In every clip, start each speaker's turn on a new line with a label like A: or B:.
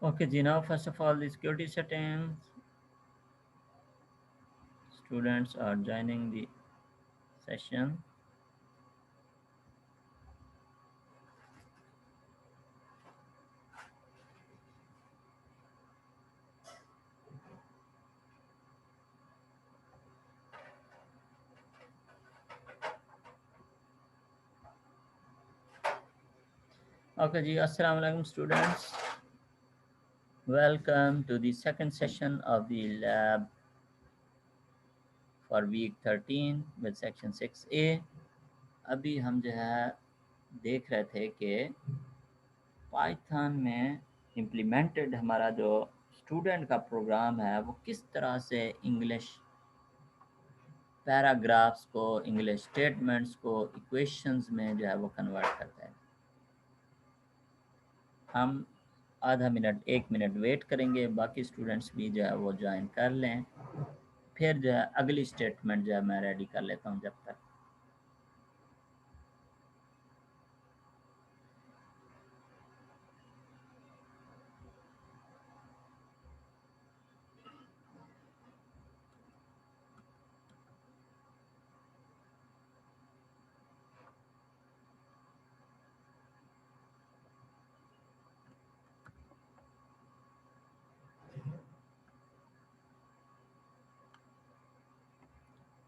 A: Okay, ji, now first of all, the security settings. Students are joining the session. Okay, जी, अस्सलाम वालेकुम students. Welcome to the second session of the lab for week 13 with section 6A. अभी हम जो है देख रहे थे कि पाइथन में इम्प्लीमेंटेड हमारा जो स्टूडेंट का प्रोग्राम है वो किस तरह से इंग्लिश पैराग्राफ्स को, इंग्लिश स्टेटमेंट्स को इक्वेशंस में जो है वो कन्वर्ट करता है। हम आधा मिनट 1 मिनट वेट करेंगे, बाकी स्टूडेंट्स भी जो है वो ज्वाइन कर लें, फिर जो है अगली स्टेटमेंट जो है मैं रेडी कर लेता हूँ जब तक।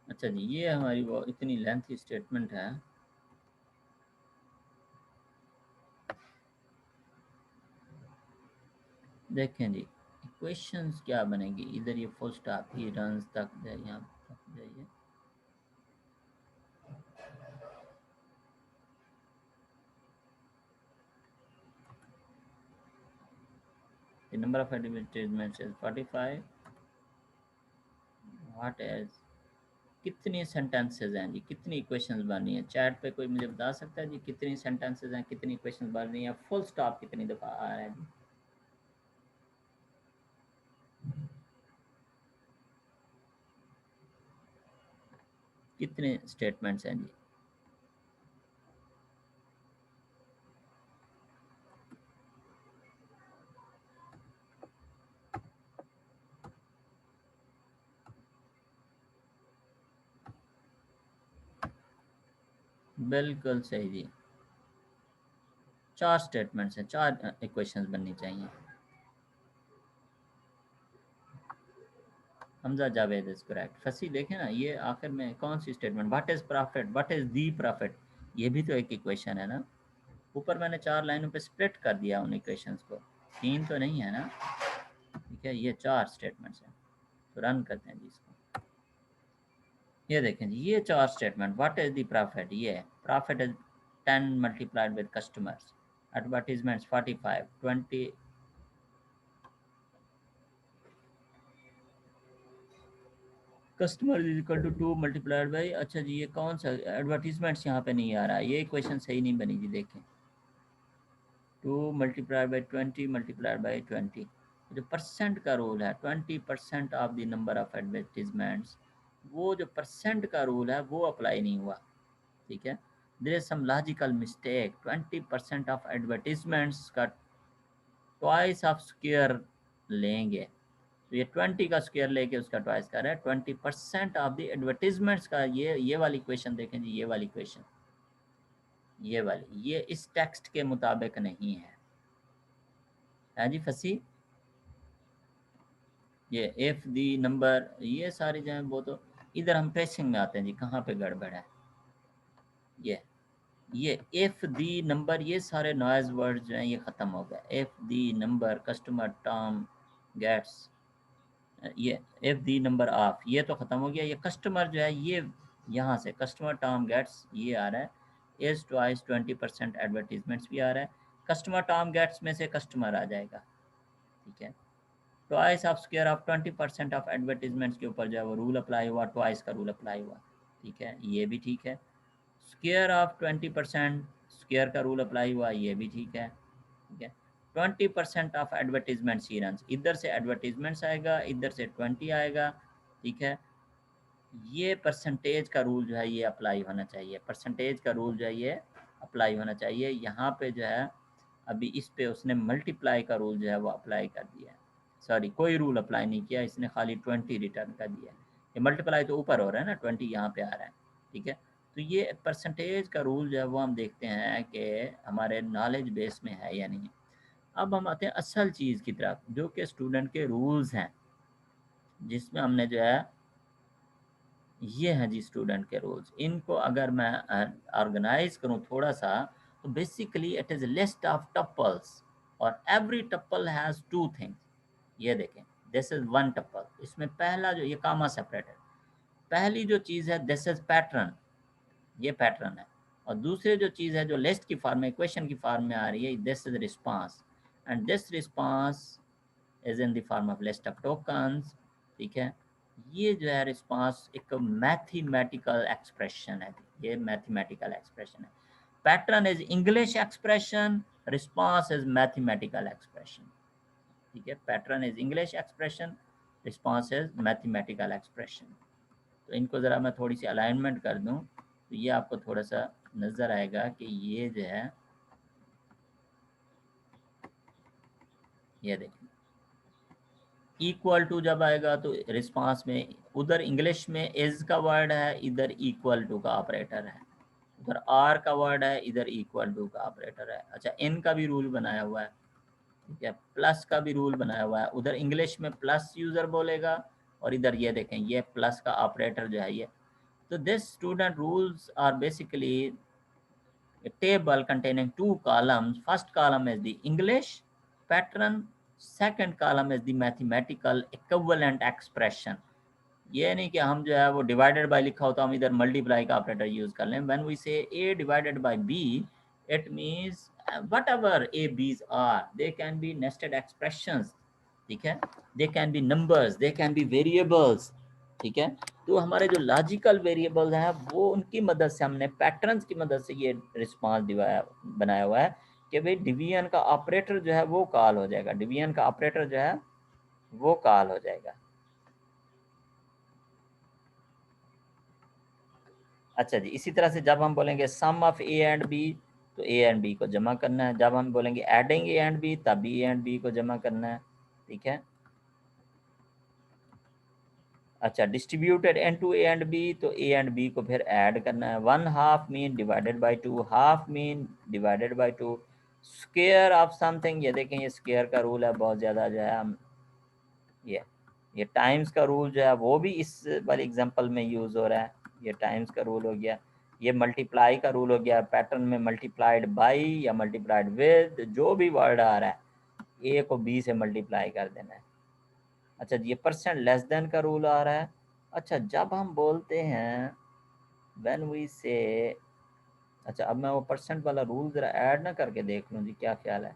A: अच्छा जी, ये हमारी वो इतनी लेंथी स्टेटमेंट है। देखें जी, इक्वेशंस क्या बनेगी, इधर ये फुल स्टॉप ही रन्स तक जाइए, यहाँ तक जाइए। The number of advertisements is 45. What is, कितनी सेंटेंसेस हैं जी, कितनी इक्वेशंस बननी है? चैट पे कोई मुझे बता सकता है जी कितनी सेंटेंसेस हैं, कितनी इक्वेशंस बन रही हैं, फुल स्टॉप कितनी दफ़ा आ रहा है जी? कितने स्टेटमेंट्स हैं जी? बिल्कुल सही जी, 4 स्टेटमेंट्स हैं, 4 इक्वेशंस बननी चाहिए। Hamza Javed is correct. फसी देखें ना, ये आखिर में कौन सी statement, what is profit, what is the profit, ये भी तो एक इक्वेशन है ना। ऊपर मैंने 4 लाइनों पे स्प्लिट कर दिया उन इक्वेशंस को, 3 तो नहीं है ना। ठीक है, ये 4 स्टेटमेंट्स हैं। तो रन करते हैं जी इसको। ये देखें जी, ये 4 statement, what is the profit, ये profit is 10 multiplied with customers, advertisements 45, 20, customer is equal to 2 multiplied by. अच्छा जी, ये कौन सा एडवर्टीजमेंट्स यहाँ पे नहीं आ रहा है, ये इक्वेशन सही नहीं बनी जी। देखें, 2 मल्टीप्लाइड बाई 20 मल्टीप्लाइड बाई 20, जो परसेंट का रूल है, 20% of the number of advertisements, वो जो परसेंट का रूल है वो अप्लाई नहीं हुआ। ठीक है, there is some logical mistake. 20% of advertisements का ट्वाइस ऑफ स्क्वायर लेंगे, तो ये 20 का स्क्वायर लेके उसका ट्वाइस कर रहा है। 20% ऑफ द एडवर्टीजमेंट्स का, ये वाली क्वेश्चन देखें जी, ये वाली क्वेश्चन, ये वाली, ये इस टेक्स्ट के मुताबिक नहीं है जी फसी। ये एफ दी नंबर, ये सारी जो है वो तो, इधर हम प्रेसिंग में आते हैं जी, कहाँ पे गड़बड़ है। ये एफ दी नंबर, ये सारे नॉइज वर्ड जो हैं ये ख़त्म हो गए। F the number, customer term gets, ये एफ दी नंबर ऑफ, ये तो ख़त्म हो गया। ये कस्टमर जो है, ये यहाँ से कस्टमर टर्म गेट्स ये आ रहा है। इज ट्वाइस 20% एडवर्टीजमेंट्स भी आ रहा है। कस्टमर टर्म गेट्स में से कस्टमर आ जाएगा। ठीक है, twice of square of 20% of advertisements के ऊपर जो है वो रूल अप्लाई हुआ, ट्वाइस का रूल अप्लाई हुआ। ठीक है, ये भी ठीक है। स्क्वायर ऑफ 20%, स्क्वायर का रूल अप्लाई हुआ, ये भी ठीक है। ठीक है, 20% ऑफ एडवर्टीजमेंट ही रन, इधर से एडवर्टीजमेंट्स आएगा, इधर से 20 आएगा। ठीक है, ये परसेंटेज का रूल जो है ये अप्लाई होना चाहिए, परसेंटेज का रूल जो है ये अप्लाई होना चाहिए। यहाँ पे जो है अभी इस पे उसने मल्टीप्लाई का रूल जो है वो अप्लाई कर दिया है। सॉरी, कोई रूल अप्लाई नहीं किया, इसने खाली 20 रिटर्न कर दिया है। ये मल्टीप्लाई तो ऊपर हो रहा है ना, 20 यहाँ पे आ रहा है, ठीक है। तो ये परसेंटेज का रूल जो है वो हम देखते हैं कि हमारे नॉलेज बेस में है या नहीं। अब हम आते हैं असल चीज़ की तरफ, जो कि स्टूडेंट के रूल्स हैं, जिसमें हमने जो है ये हैं जी स्टूडेंट के रूल्स। इनको अगर मैं ऑर्गेनाइज करूँ थोड़ा सा, तो basically it is list of tuples और every tuple has two things. ये देखें, दिस इज़ वन टपल, इसमें पहला जो ये कामा सेपरेटेड, पहली जो चीज़ है दिस इज़ पैटर्न, ये पैटर्न है। और दूसरी जो चीज़ है जो लिस्ट की फॉर्म में, क्वेश्चन की फॉर्म में आ रही है, this is response, and this response is in the form of list of tokens, ठीक है। ये जो है रिस्पांस एक मैथमेटिकल एक्सप्रेशन है, ये मैथमेटिकल एक्सप्रेशन है। Pattern is English expression, response is mathematical expression, ठीक है। Pattern is English expression, response is mathematical expression. तो इनको ज़रा मैं थोड़ी सी अलाइनमेंट कर दूं, तो ये आपको थोड़ा सा नज़र आएगा कि ये जो है, ये देखें, इक्वल टू जब आएगा तो रिस्पांस में उधर इंग्लिश में इज़ का वर्ड है, इधर इक्वल टू का ऑपरेटर है, उधर आर का वर्ड है, इधर इक्वल टू का ऑपरेटर है। अच्छा, इन का भी रूल बनाया हुआ है, ठीक है। प्लस का भी रूल बनाया हुआ है, उधर इंग्लिश में प्लस यूज़र बोलेगा और इधर ये देखें ये प्लस का ऑपरेटर जो है ये। तो this student rules are basically a table containing two columns. First column is the English pattern, second column is the mathematical equivalent expression. ये नहीं कि हम जो है वो डिवाइडेड बाय लिखा होता हम इधर मल्टीप्लाई का ऑपरेटर यूज कर लें। व्हेन वी से a divided by b, it means whatever a b's are, they can be nested expressions, ठीक है। They can be numbers, they can be variables, ठीक है। तो हमारे जो लॉजिकल वेरिएबल्स हैं वो उनकी मदद से हमने पैटर्न्स की मदद से ये रिस्पांस बनाया हुआ है कि भाई डिवीजन का ऑपरेटर जो है वो कॉल हो जाएगा, डिवीजन का ऑपरेटर जो है वो कॉल हो जाएगा। अच्छा जी, इसी तरह से जब हम बोलेंगे सम ऑफ ए एंड बी, तो ए एंड बी को जमा करना है। जब हम बोलेंगे एडिंग ए एंड बी, तब ए एंड बी को जमा करना है, ठीक है। अच्छा, distributed into A and B, तो ए एंड बी को फिर ऐड करना है। One half mean divided by two, half mean divided by two, square of something, ये देखें ये स्क्वायर का रूल है बहुत ज़्यादा जो है हम ये टाइम्स का रूल जो है वो भी इस वाले एग्जांपल में यूज़ हो रहा है। ये टाइम्स का रूल हो गया, ये मल्टीप्लाई का रूल हो गया, पैटर्न में मल्टीप्लाइड बाई या मल्टीप्लाइड विद, जो भी वर्ड आ रहा है ए को बी से मल्टीप्लाई कर देना है। अच्छा, ये परसेंट लेस देन का रूल आ रहा है। अच्छा, जब हम बोलते हैं व्हेन वी से, अच्छा अब मैं वो परसेंट वाला रूल ज़रा ऐड ना करके देख लूँ जी, क्या ख्याल है,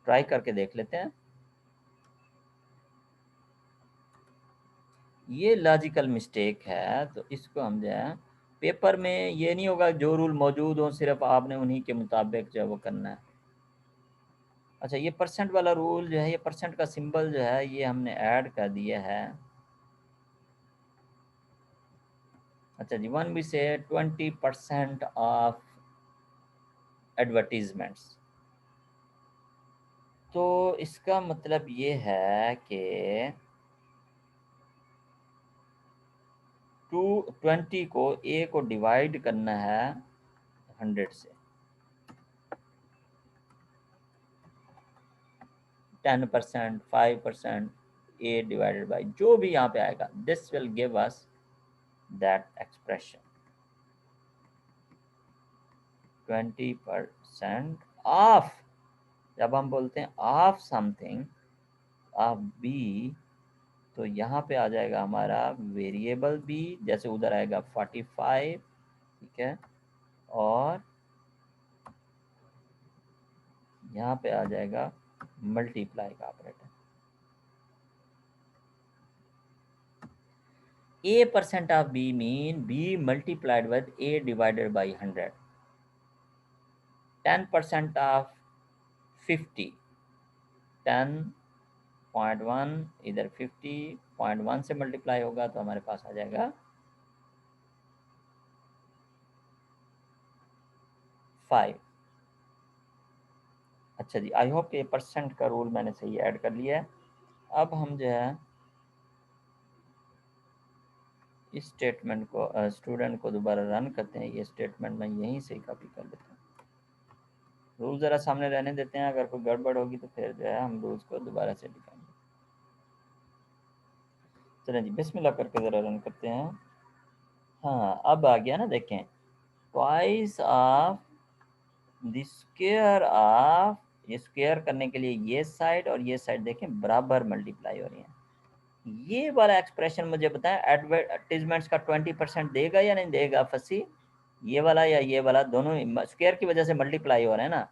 A: ट्राई करके देख लेते हैं। ये लॉजिकल मिस्टेक है, तो इसको हम जो है पेपर में ये नहीं होगा जो रूल मौजूद हो सिर्फ आपने उन्हीं के मुताबिक जो है वो करना है। अच्छा, ये परसेंट वाला रूल जो है, ये परसेंट का सिंबल जो है ये हमने ऐड कर दिया है। अच्छा जी, वन भी से 20% ऑफ एडवर्टीजमेंट्स, तो इसका मतलब ये है कि 220 को ए को डिवाइड करना है 100 से, 10%, 5%, ए डिवाइडेड बाई जो भी यहाँ पे आएगा, this will give us that expression 20% of. जब हम बोलते हैं ऑफ समथिंग, ऑफ बी, तो यहाँ पे आ जाएगा हमारा वेरिएबल बी, जैसे उधर आएगा 45, ठीक है, और यहाँ पे आ जाएगा मल्टीप्लाई का operator. A percent of B mean B multiplied with A divided by 100. 10% of 50, 10.1 इधर 50.1 से मल्टीप्लाई होगा तो हमारे पास आ जाएगा 5। अच्छा जी, आई होप कि परसेंट का रूल मैंने सही ऐड कर लिया है। अब हम जो है इस स्टेटमेंट को स्टूडेंट को दोबारा रन करते हैं। ये स्टेटमेंट मैं यहीं से ही कॉपी कर लेता हूँ। रूल ज़रा सामने रहने देते हैं, अगर कोई गड़बड़ होगी तो फिर जो है हम रूल्स को दोबारा से लिखेंगे। चलें जी, बिस्मिल्लाह करके ज़रा रन करते हैं। हाँ, अब आ गया ना, देखें, twice of the square of, ये स्क्वायर करने के लिए ये साइड और ये साइड देखें बराबर मल्टीप्लाई हो रही हैं। ये वाला एक्सप्रेशन मुझे बताएं, एडवर्टीजमेंट्स का 20% देगा या नहीं देगा फंसी? ये वाला या ये वाला, दोनों स्क्वायर की वजह से मल्टीप्लाई हो रहे हैं ना।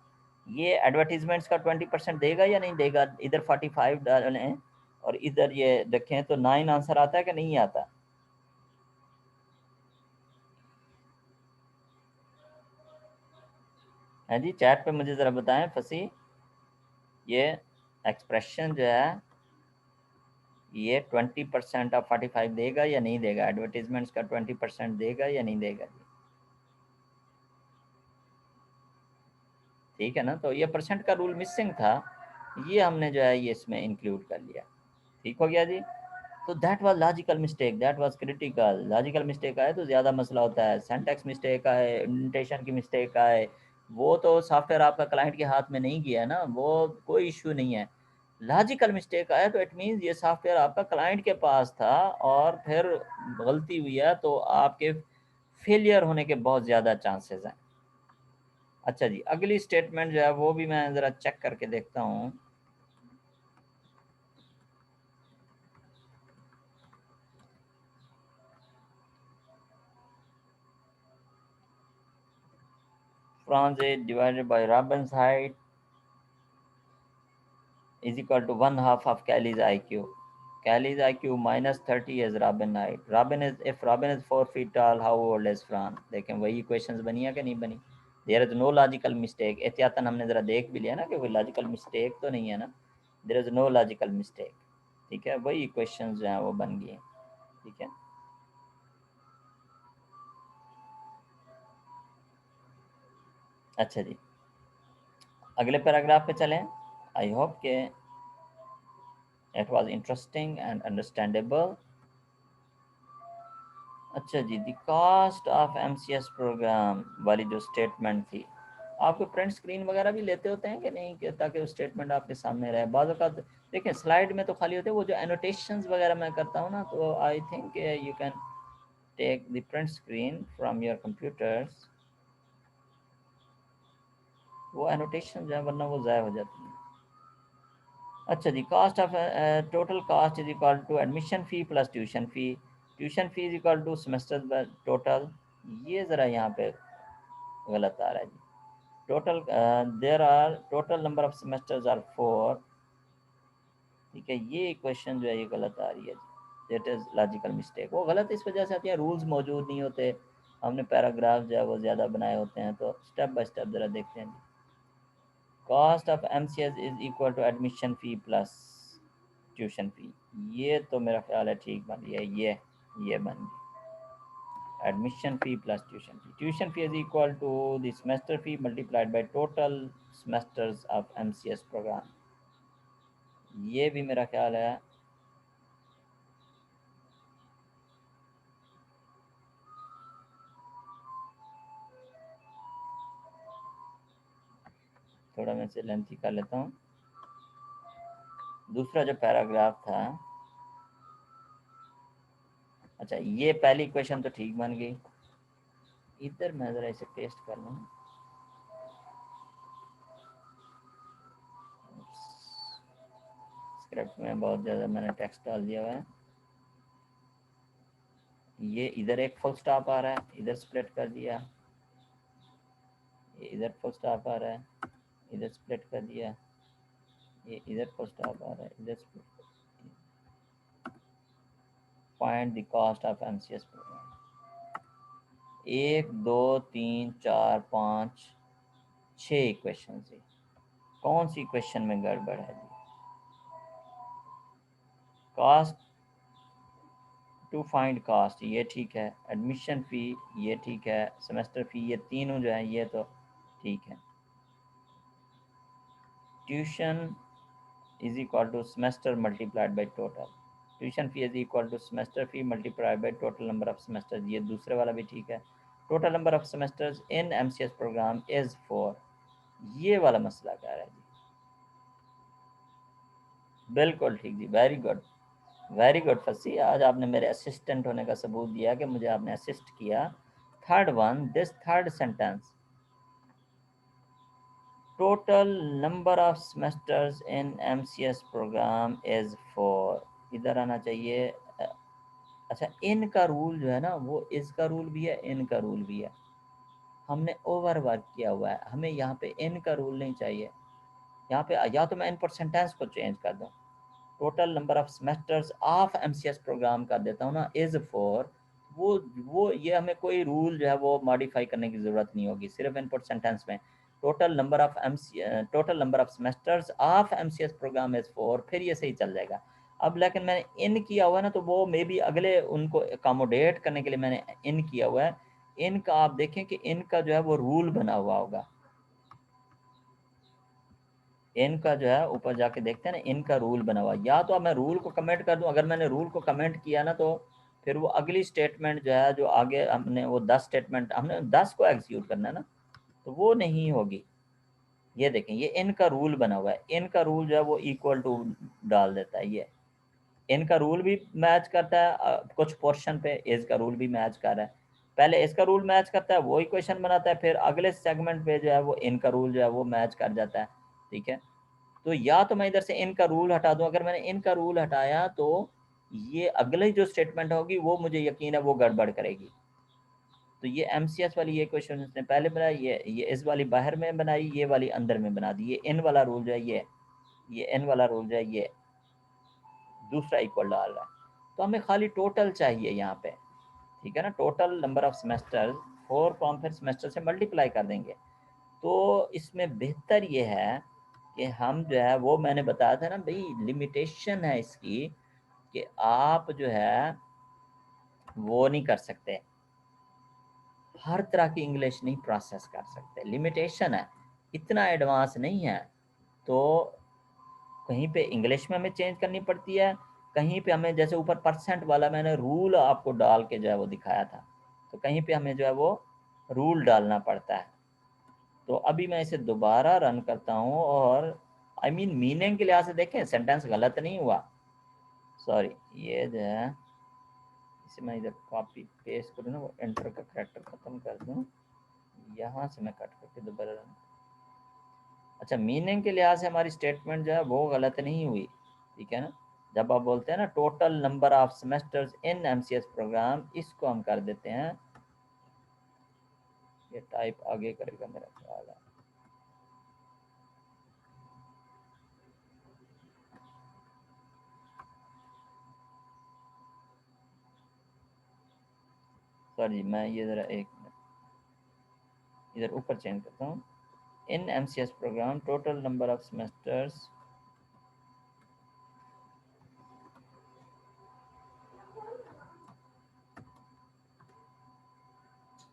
A: ये एडवर्टीजमेंट्स का 20% देगा या नहीं देगा? इधर 45 डालें और इधर ये देखें तो 9 आंसर आता है कि नहीं आता? है जी, चैट पे मुझे ज़रा बताएं फंसी, ये एक्सप्रेशन जो है ये 20% ऑफ 45 देगा या नहीं देगा? एडवर्टीजमेंट्स का 20% देगा या नहीं देगा जी? ठीक है ना, तो ये परसेंट का रूल मिसिंग था, ये हमने जो है ये इसमें इंक्लूड कर लिया। ठीक हो गया जी। तो that was logical mistake, that was critical. Logical mistake आए तो ज़्यादा मसला होता है, सेंटेक्स मिस्टेक आए, इंडेंटेशन की मिस्टेक आए, वो तो सॉफ्टवेयर आपका क्लाइंट के हाथ में नहीं गया है ना, वो कोई इशू नहीं है। लॉजिकल मिस्टेक आया तो इट मीन्स ये सॉफ्टवेयर आपका क्लाइंट के पास था और फिर गलती हुई है तो आपके फेलियर होने के बहुत ज़्यादा चांसेस हैं। अच्छा जी, अगली स्टेटमेंट जो है वो भी मैं ज़रा चेक करके देखता हूँ। Franz divided by Robin's height is equal to 1/2 of Kelly's IQ. Kelly's IQ minus 30 is Robin height. Robin is, if Robin is 4 feet tall, how old is Franz? देखें वही क्वेश्चंस बनी है कि नहीं बनी? There is no logical mistake. एहतियातन हमने ज़रा देख भी लिया ना कि कोई लॉजिकल मिस्टेक तो नहीं है ना। There is no logical mistake. ठीक है, वही क्वेश्चंस जो हैं वो बन गए। ठीक है, अच्छा जी, अगले पैराग्राफ पे चलें। आई होप के it was interesting and understandable. अच्छा जी, the cost of MCS program वाली जो स्टेटमेंट थी, आपको प्रिंट स्क्रीन वगैरह भी लेते होते हैं कि नहीं, कि ताकि वो स्टेटमेंट आपके सामने रहे? बाज़ औक़ात देखिए स्लाइड में तो खाली होते हैं, वो जो एनोटेशंस वगैरह मैं करता हूँ ना, तो I think you can take the print screen from your computers. वो एनोटेशन जो है वरना वो ज़ाया हो जाती है। अच्छा जी, cost of total cost is equal to admission fee plus tuition fee. Tuition fee is equal to semester total. ये ज़रा यहाँ पे गलत आ रहा है जी। Total there are total number of semesters are 4। ठीक है, ये क्वेश्चन जो है ये गलत आ रही है जी। That is logical mistake. वो गलत इस वजह से आती है, रूल्स मौजूद नहीं होते, हमने पैराग्राफ जो है वो ज़्यादा बनाए होते हैं। तो स्टेप बाय स्टेप ज़रा देखते हैं जी। Cost of MCS is equal to admission fee plus tuition fee. ये तो मेरा ख्याल है ठीक बन गया, ये बन गई। Admission fee plus tuition fee, tuition fee is equal to the semester fee multiplied by total semesters of MCS program. ये भी मेरा ख्याल है थोड़ा मैं इसे लेंथी कर लेता हूँ। दूसरा जो पैराग्राफ था, अच्छा ये पहली क्वेश्चन तो ठीक बन गई। इधर मैं ज़रा इसे पेस्ट कर लूँ। स्क्रिप्ट में बहुत ज़्यादा मैंने टेक्स्ट डाल दिया हुआ है। ये इधर एक फुल स्टॉप आ रहा है, इधर स्प्लिट कर दिया। ये इधर फुल स्टॉप आ रहा है, इधर स्प्लिट कर दिया। ये इधर फुल स्टॉप आ रहा है, इधर split. Find the cost of MCS program. 1 2 3 4 5 6 equation थी, कौन सी इक्वेशन में गड़बड़ है जी? कॉस्ट टू फाइंड कॉस्ट ये ठीक है, एडमिशन फ़ी ये ठीक है, सेमेस्टर फ़ी, ये तीनों जो है ये तो ठीक है। Tuition is equal to semester multiplied by total, tuition fee is equal to semester fee multiplied by total number of semester, ये दूसरे वाला भी ठीक है। Total number of semesters in MCS program is 4, ये वाला मसला क्या है जी? बिल्कुल ठीक जी, वेरी गुड, वेरी गुड फसी, आज आपने मेरे असिस्टेंट होने का सबूत दिया कि मुझे आपने असिस्ट किया। Third one, this third sentence, total number of semesters in MCS program is 4, इधर आना चाहिए। अच्छा, इन का रूल जो है ना वो इस का रूल भी है, इन का रूल भी है, हमने ओवर वर्क किया हुआ है, हमें यहाँ पे इन का रूल नहीं चाहिए। यहाँ पे या तो मैं इन सेंटेंस को चेंज कर दूँ, total number of semesters of MCS program कर देता हूँ ना इज 4, वो ये हमें कोई रूल जो है वो मॉडिफाई करने की ज़रूरत नहीं होगी, सिर्फ इनपुट सेंटेंस में total number of semesters of MCS program is 4, फिर ये सही चल जाएगा। अब लेकिन मैंने इन किया हुआ है ना, तो वो मे बी अगले उनको अकोमोडेट करने के लिए मैंने इन किया हुआ है। इनका आप देखें कि इनका जो है वो रूल बना हुआ होगा, इनका जो है ऊपर जाके देखते हैं ना, इनका रूल बना हुआ, या तो अब मैं रूल को कमेंट कर दूं, अगर मैंने रूल को कमेंट किया ना तो फिर वो अगली स्टेटमेंट जो है जो आगे हमने वो 10 स्टेटमेंट हमने 10 को एग्जीक्यूट करना है ना, तो वो नहीं होगी। ये देखें, ये इनका रूल बना हुआ है, इनका रूल जो है वो इक्वल टू डाल देता है, ये इनका रूल भी मैच करता है, कुछ पोर्शन पे इसका रूल भी मैच कर रहा है, पहले इसका रूल मैच करता है वो इक्वेशन बनाता है, फिर अगले सेगमेंट पे जो है वो इनका रूल जो है वो मैच कर जाता है। ठीक है, तो या तो मैं इधर से इनका रूल हटा दूं, अगर मैंने इनका रूल हटाया तो ये अगली जो स्टेटमेंट होगी वो मुझे यकीन है वो गड़बड़ करेगी। तो ये एमसीएस वाली ये क्वेश्चन उसने पहले बनाई, ये इस वाली बाहर में बनाई, ये वाली अंदर में बना दी, ये इन वाला रूल जो है ये इन वाला रूल जो है ये दूसरा इक्वल डाल रहा है, तो हमें खाली टोटल चाहिए यहाँ पे। ठीक है ना, टोटल नंबर ऑफ सेमेस्टर 4 को हम फिर सेमेस्टर से मल्टीप्लाई कर देंगे। तो इसमें बेहतर ये है कि हम जो है वो मैंने बताया था ना भाई, लिमिटेशन है इसकी कि आप जो है वो नहीं कर सकते, हर तरह की इंग्लिश नहीं प्रोसेस कर सकते, लिमिटेशन है, इतना एडवांस नहीं है। तो कहीं पे इंग्लिश में हमें चेंज करनी पड़ती है, कहीं पे हमें जैसे ऊपर परसेंट वाला मैंने रूल आपको डाल के जो है वो दिखाया था, तो कहीं पे हमें जो है वो रूल डालना पड़ता है। तो अभी मैं इसे दोबारा रन करता हूँ और आई मीन मीनिंग के लिहाज से देखें सेंटेंस गलत नहीं हुआ, सॉरी, ये जो है इसे मैं इधर कॉपी पेस्ट करूँ ना, वो एंटर का करेक्टर ख़त्म कर दूँ, यहाँ से मैं कट करके दोबारा रन। अच्छा, मीनिंग के लिहाज से हमारी स्टेटमेंट जो है वो गलत नहीं हुई। ठीक है ना, जब आप बोलते हैं ना total number of semesters in MCS program, इसको हम कर देते हैं, ये टाइप आगे करेगा मेरा ख्याल है। सॉरी, मैं ये ज़रा एक इधर ऊपर चेंज करता हूँ, in MCS program total number of semesters,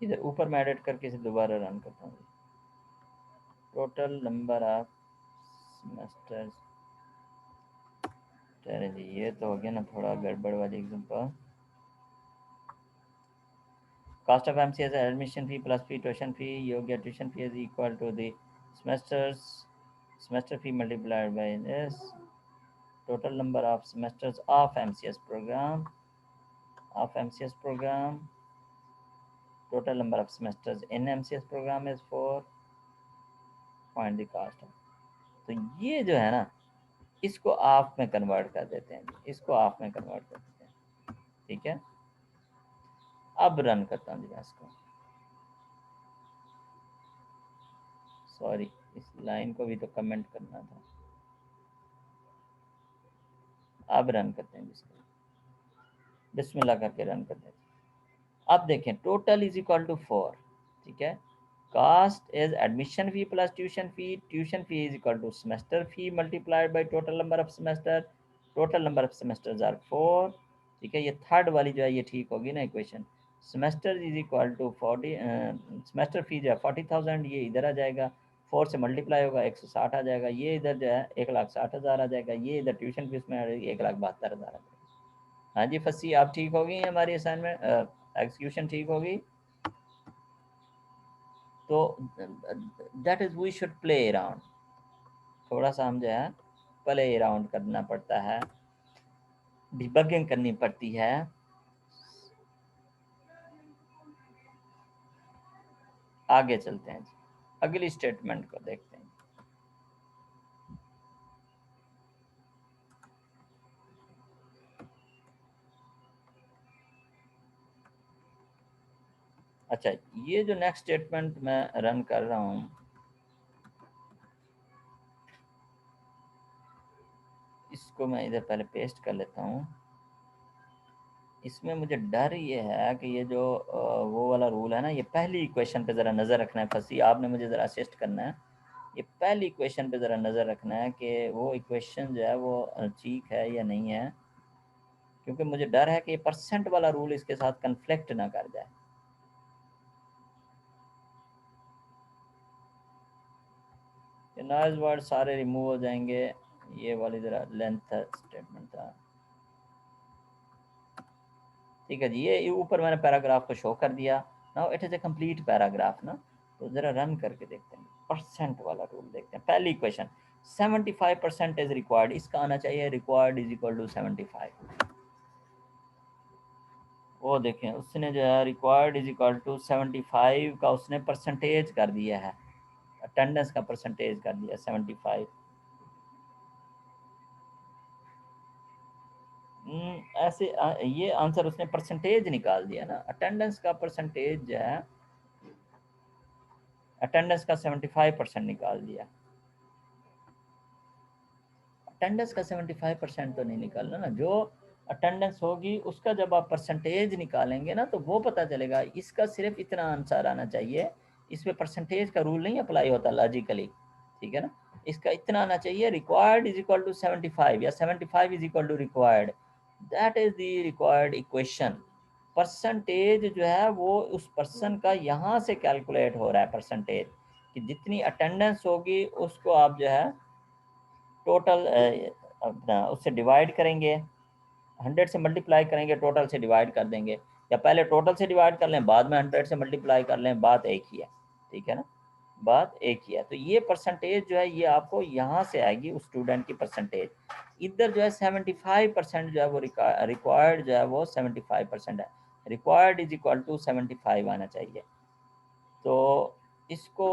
A: इधर ऊपर मैं एडिट करके इसे दोबारा रन करता हूँ, टोटल नंबर ऑफ सेमेस्टर्स। चले जी, ये तो हो गया ना थोड़ा गड़बड़ वाली example. Cost of MCA is admission fee plus fee tuition fee. You get tuition fee is equal to the semesters semester fee multiplied by this total number of semesters of MCS program total number of semesters in MCS program is 4, find the cost of। तो ये जो है ना इसको of में convert कर देते हैं, इसको ऑफ में कन्वर्ट कर देते हैं। ठीक है, अब रन करता हूँ जी मैं इसको, सॉरी इस लाइन को भी तो कमेंट करना था। अब रन करते हैं इसको, बिस्मिल्लाह करके रन करते हैं। अब देखें टोटल इज इक्वल टू 4। ठीक है, cost is admission fee plus tuition fee is equal to semester fee multiplied by total number of semester, total number of semesters are 4। ठीक है, ये थर्ड वाली जो है ये ठीक होगी ना equation, semester is equal to 40, semester fee जो है 40,000, ये इधर आ जाएगा, 4 से मल्टीप्लाई होगा 160 आ जाएगा, ये इधर जो है 1,60,000 आ जाएगा, ये इधर ट्यूशन फीस में आ जाएगी 1,72,000 आ जाएगा। हाँ जी फसी, आप ठीक होगी, हमारी असाइनमेंट एग्जीक्यूशन ठीक होगी। तो that is we should play around, थोड़ा सा हम जो है प्ले अराउंड करना पड़ता है, डिबगिंग करनी पड़ती है। आगे चलते हैं जी, अगली स्टेटमेंट को देखते हैं। अच्छा, ये जो नेक्स्ट स्टेटमेंट मैं रन कर रहा हूँ, इसको मैं इधर पहले पेस्ट कर लेता हूँ। इसमें मुझे डर ये है कि ये जो वो वाला रूल है ना, ये पहली इक्वेशन पे ज़रा नज़र रखना है फसी, आपने मुझे ज़रा असिस्ट करना है। ये पहली इक्वेशन पे ज़रा नज़र रखना है कि वो इक्वेशन जो है वो ठीक है या नहीं है, क्योंकि मुझे डर है कि ये परसेंट वाला रूल इसके साथ कन्फ्लिक्ट ना कर जाए। ये नॉइज़ वर्ड सारे रिमूव हो जाएंगे। ये वाली ज़रा लेंथ स्टेटमेंट था, ठीक है जी। ये ऊपर मैंने पैराग्राफ को शो कर दिया। Now it is a complete paragraph ना, तो ज़रा रन करके देखते हैं। परसेंट वाला रूल देखते हैं। पहली क्वेश्चन 75% इज रिक्वायर्ड, इसका आना चाहिए रिक्वायर्ड इज इक्वल टू 75। वो देखें, उसने जो है रिक्वायर्ड इज इक्वल टू 75 का उसने परसेंटेज कर दिया है, अटेंडेंस का परसेंटेज कर दिया 75। ऐसे ये आंसर उसने परसेंटेज निकाल दिया ना, अटेंडेंस का परसेंटेज जो है, अटेंडेंस का 75% निकाल दिया। अटेंडेंस का 75% तो नहीं निकालना ना, जो अटेंडेंस होगी उसका जब आप परसेंटेज निकालेंगे ना, तो वो पता चलेगा। इसका सिर्फ इतना आंसर आना चाहिए, इसमें परसेंटेज का रूल नहीं अप्लाई होता लॉजिकली, ठीक है ना। इसका इतना आना चाहिए, रिक्वायर्ड इज इक्वल टू 75 या 75 is equal to required, that is the required equation. Percentage जो है वो उस पर्सन का यहाँ से कैलकुलेट हो रहा है परसेंटेज, कि जितनी अटेंडेंस होगी उसको आप जो है टोटल अपना उससे डिवाइड करेंगे, 100 से मल्टीप्लाई करेंगे, टोटल से डिवाइड कर देंगे, या पहले टोटल से डिवाइड कर लें बाद में 100 से मल्टीप्लाई कर लें, बात एक ही है, ठीक है ना, बात एक ही है। तो ये परसेंटेज जो है ये आपको यहाँ से आएगी, उस स्टूडेंट की परसेंटेज। इधर जो है 75% जो है वो रिक्वायर्ड जो है वो 75% है, रिक्वायर्ड इज इक्वल टू 75 आना चाहिए। तो इसको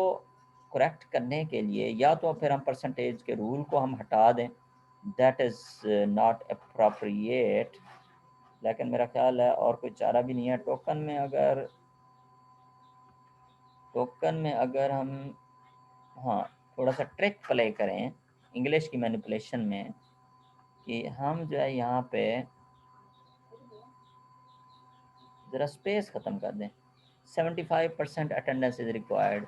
A: करेक्ट करने के लिए या तो फिर हम परसेंटेज के रूल को हम हटा दें, दैट इज़ नॉट अप्रोप्रिएट, लेकिन मेरा ख्याल है और कोई चारा भी नहीं है। टोकन में अगर हम हाँ थोड़ा सा ट्रिक प्ले करें इंग्लिश की मैनिपुलेशन में, कि हम जो है यहाँ पे ज़रा स्पेस ख़त्म कर दें, 75% अटेंडेंस इज़ रिक्वायर्ड,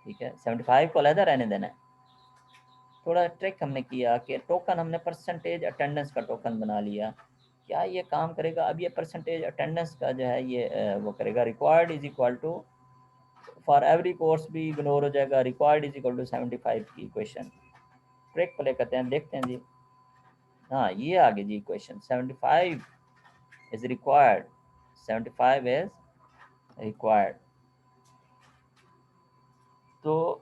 A: ठीक है, 75 को अलहदा रहने देना है। थोड़ा ट्रिक हमने किया कि टोकन हमने परसेंटेज अटेंडेंस का टोकन बना लिया, क्या ये काम करेगा? अब ये परसेंटेज अटेंडेंस का जो है ये वो करेगा, required is equal to for every course भी इग्नोर हो जाएगा, रिक्वायर्ड इज इक्वल टू 75 की इक्वेशन। ट्रिक प्ले करते हैं, देखते हैं जी। हाँ ये आ गई जी equation, 75 is required, 75 is required. तो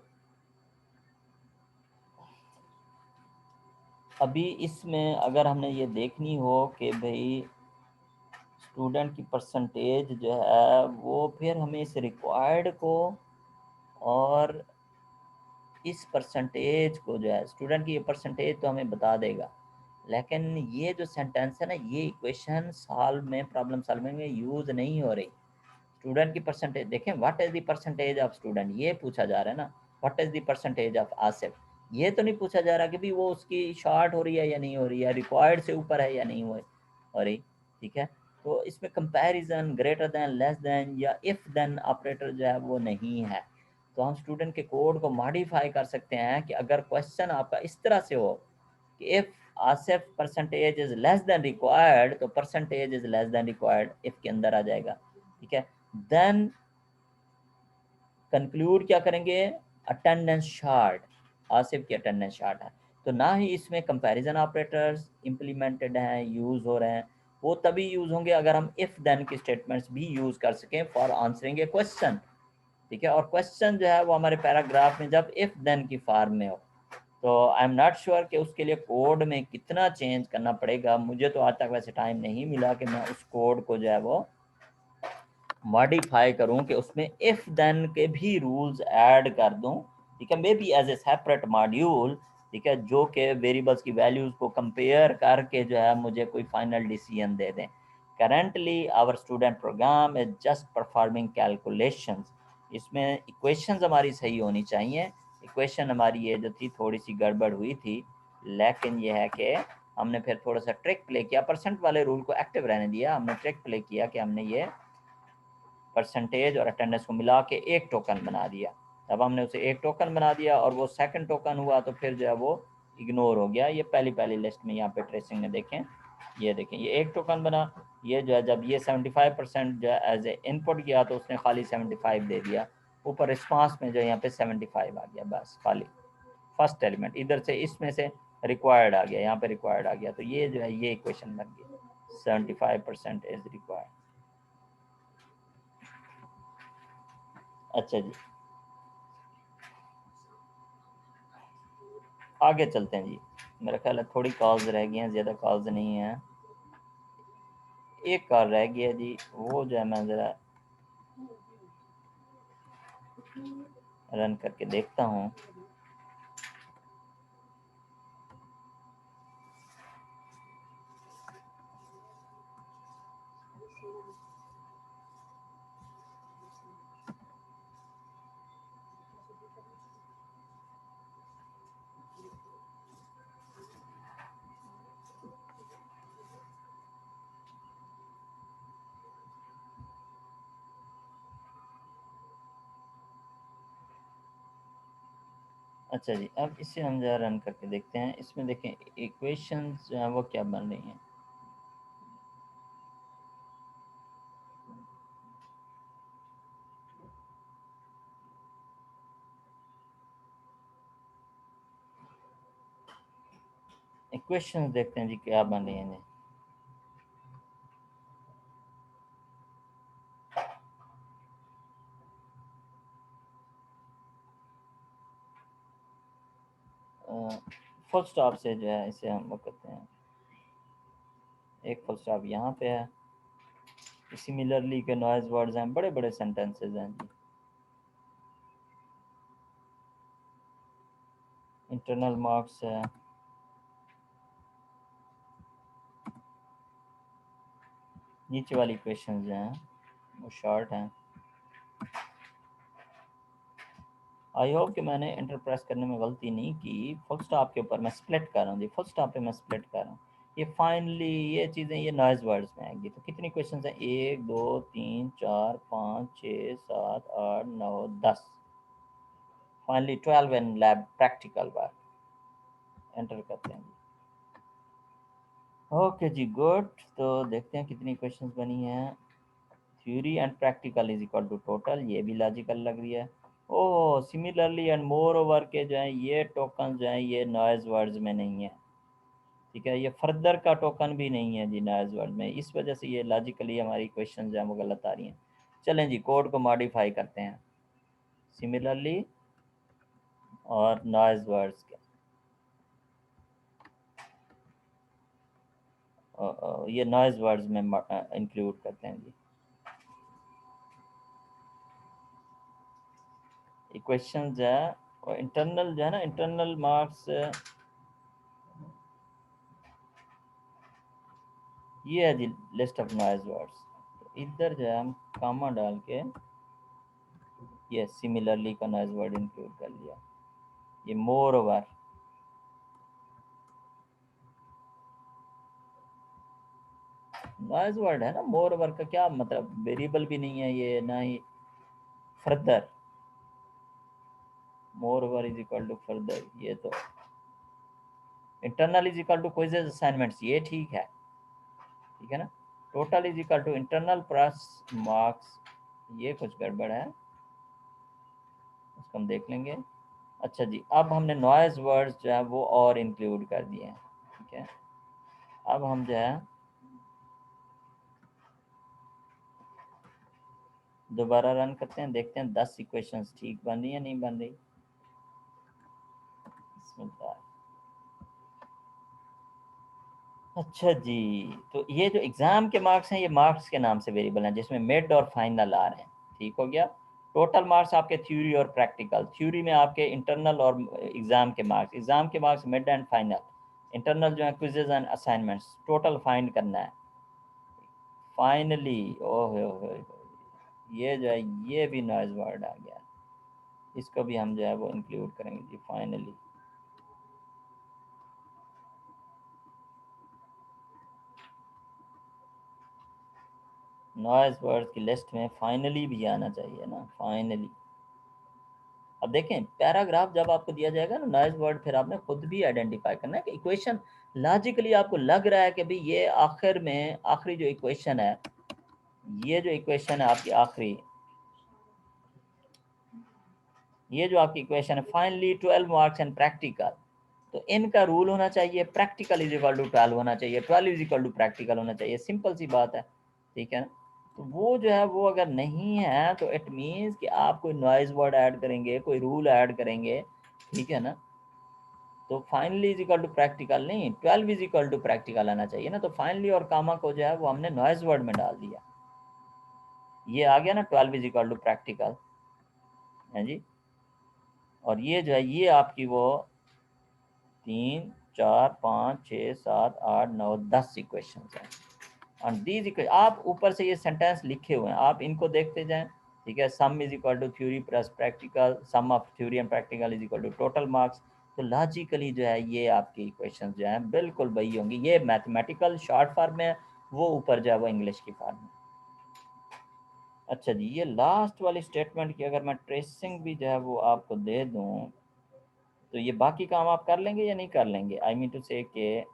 A: अभी इसमें अगर हमने ये देखनी हो कि भाई स्टूडेंट की परसेंटेज जो है वो, फिर हमें इस रिक्वायर्ड को और इस परसेंटेज को जो है, स्टूडेंट की ये परसेंटेज तो हमें बता देगा, लेकिन ये जो सेंटेंस है ना, ये इक्वेशन सॉल्व में, प्रॉब्लम सॉल्विंग में यूज़ नहीं हो रही। स्टूडेंट की परसेंटेज देखें, what is the percentage of student, ये पूछा जा रहा है ना, what is the percentage of Asif. ये तो नहीं पूछा जा रहा कि भी वो उसकी शॉर्ट हो रही है या नहीं हो रही है, रिक्वायर्ड से ऊपर है या नहीं हो रही, ठीक है। तो इसमें comparison, greater than, less than या इफ देन ऑपरेटर जो है वो नहीं है। तो हम स्टूडेंट के कोड को मॉडिफाई कर सकते हैं कि अगर क्वेश्चन आपका इस तरह से हो कि if Asif percentage is less than required, तो percentage is less than required if के अंदर आ जाएगा, ठीक है। देन कंक्लूड क्या करेंगे, अटेंडेंस शार्ट, आसिफ की अटेंडेंस शार्ट है, तो ना ही इसमें कंपैरिजन ऑपरेटर्स इम्प्लीमेंटेड हैं, यूज़ हो रहे हैं। वो तभी यूज़ होंगे अगर हम इफ़ देन की स्टेटमेंट्स भी यूज़ कर सकें फॉर आंसरिंग ए क्वेश्चन। ठीक है, और क्वेश्चन जो है वो हमारे पैराग्राफ में जब इफ़ देन की फॉर्म में हो, तो आई एम नॉट श्योर कि उसके लिए कोड में कितना चेंज करना पड़ेगा। मुझे तो आज तक वैसे टाइम नहीं मिला कि मैं उस कोड को जो है वो मॉडिफाई करूं कि उसमें इफ देन के भी रूल्स ऐड कर दूं। ठीक है, maybe as a separate module. ठीक है, जो कि वेरिएबल्स की वैल्यूज को कंपेयर करके जो है मुझे कोई फाइनल डिसीजन दे दें। Currently our student program is just performing calculations. इसमें इक्वेशंस हमारी सही होनी चाहिए। इक्वेशन हमारी ये जो थी थोड़ी सी गड़बड़ हुई थी, लेकिन ये है कि हमने फिर थोड़ा सा ट्रिक प्ले किया, परसेंट वाले रूल को एक्टिव रहने दिया, हमने ट्रिक प्ले किया कि हमने ये परसेंटेज और अटेंडेंस को मिला के एक टोकन बना दिया। तब हमने उसे एक टोकन बना दिया और वो सेकंड टोकन हुआ तो फिर जो है वो इग्नोर हो गया। ये पहली लिस्ट में यहाँ पे ट्रेसिंग में देखें, ये देखें ये एक टोकन बना। ये जो है जब ये 75% जो है एज ए इनपुट किया तो उसने खाली 75 दे दिया। ऊपर रिस्पांस में जो यहाँ पे 75 आ गया, बस खाली फर्स्ट एलिमेंट इधर से इसमें से रिक्वायर्ड आ गया, यहाँ पे रिक्वायर्ड आ गया, तो ये जो है ये इक्वेशन बन गई 75% इज रिक्वायर्ड। अच्छा जी, आगे चलते हैं जी। मेरा ख्याल है थोड़ी कॉल्स रह गई हैं, ज़्यादा कॉल्स नहीं हैं। एक कॉल रह गई है जी, वो जो है मैं ज़रा रन करके देखता हूँ। अच्छा जी, अब इसे हम ज़रा रन करके देखते हैं। इसमें देखें इक्वेशंस जो हैं वो क्या बन रही हैं। इक्वेशंस देखते हैं जी क्या बन रही हैं। फुल स्टॉप से जो है इसे हम वो करते हैं, एक फुल स्टॉप यहाँ पे है। सिमिलरली के नॉइज वर्ड्स हैं, बड़े बड़े सेंटेंसेस हैं जी। इंटरनल मार्क्स है, नीचे वाली क्वेश्चन जो हैं वो शॉर्ट हैं। आई होप कि मैंने एंटर प्रेस करने में गलती नहीं की। फुल स्टॉप के ऊपर मैं स्प्लिट कर रहा हूँ जी, फुल स्टॉप पे मैं स्प्लिट कर रहा हूँ। ये फाइनली ये चीज़ें ये नॉइज वर्ड्स में आएंगी। तो कितनी क्वेश्चन हैं, 1 2 3 4 5 6 7 8 9 10, finally 12 in lab practical work. Enter करते हैं जी। ओके जी, गुड। तो देखते हैं कितनी क्वेश्चंस बनी हैं। Theory and practical is equal to total, ये भी लॉजिकल लग रही है। Oh, similarly and moreover के जो हैं ये टोकन जो हैं ये नॉइज वर्ड्स में नहीं है। ठीक है, ये फर्दर का टोकन भी नहीं है जी नॉइज वर्ड में, इस वजह से ये लॉजिकली हमारी क्वेश्चन जो है वो गलत आ रही हैं। चलें जी, कोड को मॉडिफाई करते हैं। सिमिलरली और नॉइज वर्ड्स के ये नॉइज वर्ड्स में इंक्लूड करते हैं जी। इक्वेशन जो है और इंटरनल जो है ना, इंटरनल मार्क्स ये है जी लिस्ट ऑफ नॉइज वर्ड्स। तो इधर जो है हम कामा डाल के ये सिमिलरली का नॉइज वर्ड इंक्लूड कर लिया। ये मोर ओवर, नॉइज वर्ड है ना। मोर ओवर का क्या मतलब, वेरिएबल भी नहीं है ये, ना ही further. Moreover is equal to further, ये तो internal is equal to quizzes assignments, ये ठीक है। ठीक है ना, total is equal to internal plus marks, ये कुछ गड़बड़ है। इसको हम देख लेंगे। अच्छा जी, अब हमने नॉइज़ वर्ड्स जो है वो और इंक्लूड कर दिए हैं, ठीक है। अब हम जो है दोबारा रन करते हैं, देखते हैं 10 इक्वेशंस ठीक बन रही है नहीं बन रही। अच्छा जी, तो ये जो एग्ज़ाम के मार्क्स हैं ये मार्क्स के नाम से वेरिएबल हैं, जिसमें मिड और फाइनल आ रहे हैं, ठीक हो गया। टोटल मार्क्स आपके थ्योरी और प्रैक्टिकल, थ्योरी में आपके इंटरनल और एग्ज़ाम के मार्क्स, एग्ज़ाम के marks mid and final, internal जो है quizzes and assignments, total find करना है। फाइनली ओह हो, ये जो है ये भी नॉइज़ वर्ड आ गया, इसको भी हम जो है वो इंक्लूड करेंगे जी। फाइनली नॉइज़ वर्ड की लिस्ट में फाइनली भी आना चाहिए ना, फाइनली। अब देखें पैराग्राफ जब आपको दिया जाएगा ना नॉइज़ वर्ड, फिर आपने खुद भी आइडेंटिफाई करना है कि इक्वेशन लॉजिकली आपको लग रहा है कि भाई ये आखिर में आखिरी जो इक्वेशन है, ये जो इक्वेशन है आपकी आखिरी, ये जो आपकी इक्वेशन है फाइनली 12 मार्क्स एंड प्रैक्टिकल, तो इनका रूल होना चाहिए प्रैक्टिकल इज इक्वल टू 12 होना चाहिए, 12 इज इक्वल टू प्रैक्टिकल होना चाहिए, सिंपल सी बात है, ठीक है ना। तो वो जो है वो अगर नहीं है तो इट मीन्स कि आप कोई नॉइज़ वर्ड ऐड करेंगे, कोई रूल ऐड करेंगे, ठीक है ना। तो finally is equal to practical नहीं, 12 इज इक्वल टू प्रैक्टिकल आना चाहिए ना। तो फाइनली और कामा को जो है वो हमने नॉइज़ वर्ड में डाल दिया, ये आ गया ना 12 इज इक्वल टू प्रैक्टिकल है जी। और ये जो है ये आपकी वो 3 4 5 6 7 8 9 10 इक्वेशन हैं। और दीज इक्वेशन आप ऊपर से ये सेंटेंस लिखे हुए हैं, आप इनको देखते जाएं, ठीक है। Sum is equal to theory plus practical, sum of theory and practical is equal to total marks. तो लॉजिकली जो है ये आपकी इक्वेशन जो हैं बिल्कुल वही होंगी, ये मैथमेटिकल शॉर्ट फॉर्म में, वो ऊपर जो है वो इंग्लिश की फॉर्म में। अच्छा जी, ये लास्ट वाली स्टेटमेंट की अगर मैं ट्रेसिंग भी जो है वो आपको दे दूं, तो ये बाकी काम आप कर लेंगे या नहीं कर लेंगे? आई मीन टू से कि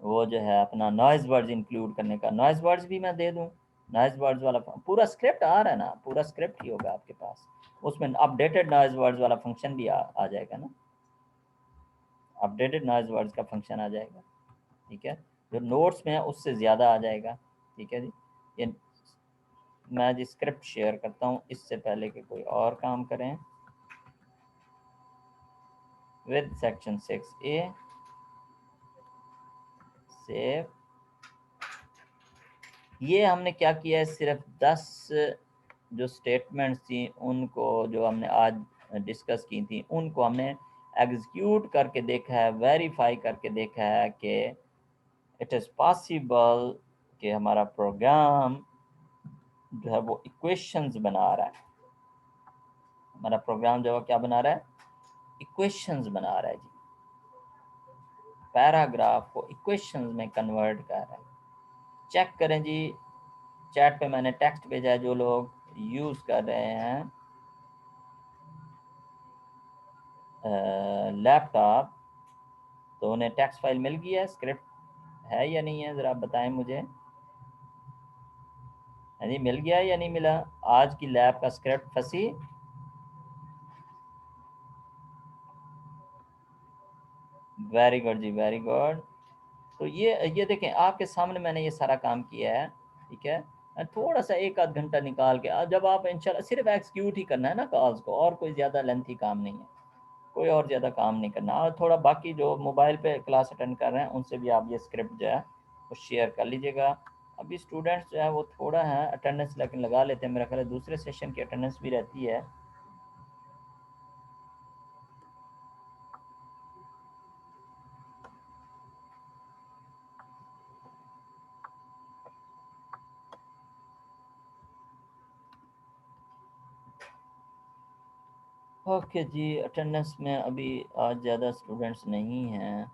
A: वो जो है अपना नॉइज़ वर्ड्स इंक्लूड करने का, नॉइज़ वर्ड्स भी मैं दे दूं, नॉइज़ वर्ड्स वाला पूरा स्क्रिप्ट आ रहा है ना, पूरा स्क्रिप्ट ही होगा आपके पास, उसमें अपडेटेड नॉइज़ वर्ड्स वाला फंक्शन भी आ जाएगा ना, अपडेटेड नॉइज़ वर्ड्स का फंक्शन आ जाएगा, ठीक है। जो नोट्स में है उससे ज़्यादा आ जाएगा, ठीक है जी। ये मैं जी स्क्रिप्ट शेयर करता हूँ इससे पहले कि कोई और काम करें। विद सेक्शन 6A सेव, ये हमने क्या किया है, सिर्फ 10 जो स्टेटमेंट्स थी उनको, जो हमने आज डिस्कस की थी, उनको हमने एग्जीक्यूट करके देखा है, वेरीफाई करके देखा है कि इट इज़ पॉसिबल कि हमारा प्रोग्राम जो है वो इक्वेशंस बना रहा है, हमारा प्रोग्राम जो है क्या बना रहा है, इक्वेशंस बना रहा है जी, पैराग्राफ को इक्वेशंस में कन्वर्ट कर रहा है। चेक करें जी, चैट पे मैंने टेक्स्ट भेजा है, जो लोग यूज़ कर रहे हैं लैपटॉप, तो उन्हें टेक्स्ट फाइल मिल गई है, स्क्रिप्ट है या नहीं है, ज़रा आप बताएं मुझे। हाँ जी, मिल गया या नहीं मिला? आज की लैब का स्क्रिप्ट फंसी, वेरी गुड जी, वेरी गुड। तो ये देखें आपके सामने मैंने ये सारा काम किया है, ठीक है। थोड़ा सा एक आध घंटा निकाल के जब आप इंशाल्लाह सिर्फ एक्सिक्यूट ही करना है ना कॉल्स को, और कोई ज़्यादा लेंथी काम नहीं है, कोई और ज़्यादा काम नहीं करना। और थोड़ा बाकी जो मोबाइल पे क्लास अटेंड कर रहे हैं उनसे भी आप ये स्क्रिप्ट जो है वो शेयर कर लीजिएगा। अभी स्टूडेंट्स जो है वो थोड़ा है अटेंडेंस लेकिन लगा लेते हैं, मेरा ख्याल है दूसरे सेशन की अटेंडेंस भी रहती है। ओके जी, अटेंडेंस में अभी आज ज़्यादा स्टूडेंट्स नहीं हैं,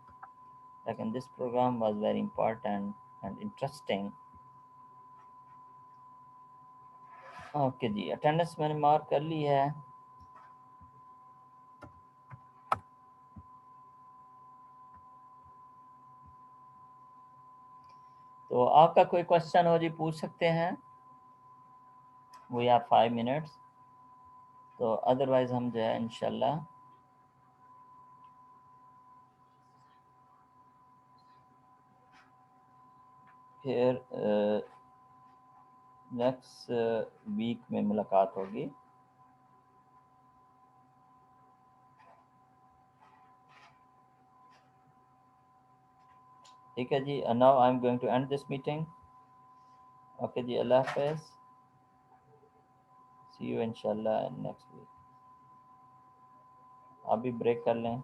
A: लेकिन this program was very important and interesting. Okay जी, अटेंडेंस मैंने मार्क कर ली है। तो आपका कोई क्वेश्चन हो जी पूछ सकते हैं, वी हैव 5 मिनट्स। तो अदरवाइज़ हम जो है इंशाल्लाह फिर नेक्स्ट वीक में मुलाकात होगी। ठीक है जी, now I am going to end this meeting. Okay जी, अल्लाह हाफ़िज़, सी यू इंशाल्लाह नेक्स्ट वीक। आप भी ब्रेक कर लें।